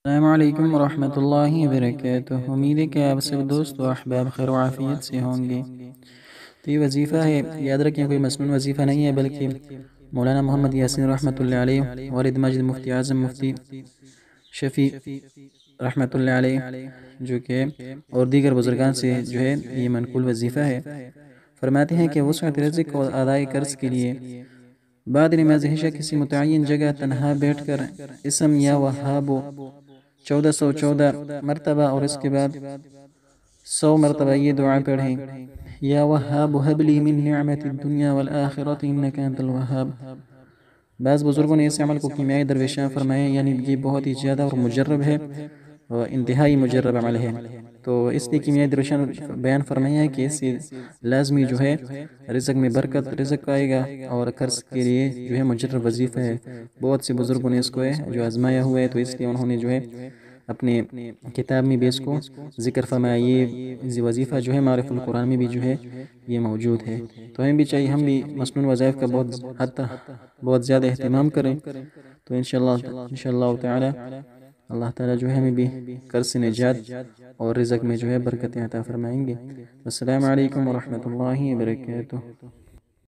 السلام علیکم ورحمۃ اللہ وبرکاتہ۔ امید ہے کہ آپ سب دوست و احباب خیر و عافیت سے ہوں گے۔ تو یہ وظیفہ ہے، یاد رکھیں کوئی مسنون وظیفہ نہیں ہے، بلکہ مولانا محمد یاسین رحمۃ اللہ علیہ، والد ماجد مفتی اعظم مفتی شفیع رحمۃ اللہ علیہ جو کہ اور دیگر بزرگان سے جو ہے یہ منقول وظیفہ ہے۔ فرماتے ہیں کہ وسعت رزق اور ادائی قرض کے لیے بعد نماز عشاء کسی متعین جگہ تنہا بیٹھ کر اسم یا وہاب 1414 مرتبہ اور اس کے بعد 100 مرتبہ یہ دعا پڑھیں: یا وہاب ہب لی من نعمت الدنیا والآخرۃ انک انت الوہاب۔ بعض بزرگوں نے اس عمل کو کیمیائی درویشاں فرمائے، یعنی یہ بہت ہی زیادہ اور مجرب ہے اور انتہائی مجرب عمل ہے، تو اس لیے کیمیائی درویشاں بیان فرمایا ہے کہ اس سے لازمی جو ہے رزق میں برکت، رزق آئے گا، اور قرض کے لیے جو ہے مجرب وظیفہ ہے۔ بہت سے بزرگوں نے اس کو ہے جو آزمایا ہوا ہے، تو اس لیے انہوں نے جو ہے اپنے کتاب میں بھی اس کو ذکر فرمایا۔ یہ وظیفہ جو ہے معرف القرآن میں بھی جو ہے یہ موجود ہے، تو ہمیں بھی چاہیے ہم بھی مسنون وظائف کا بہت زیادہ اہتمام کریں، تو انشاءاللہ تعالی اللہ تعالی جو ہے ہمیں بھی قرض سے نجات اور رزق میں جو ہے برکتیں عطا فرمائیں گے۔ السلام علیکم ورحمۃ اللہ وبرکاتہ۔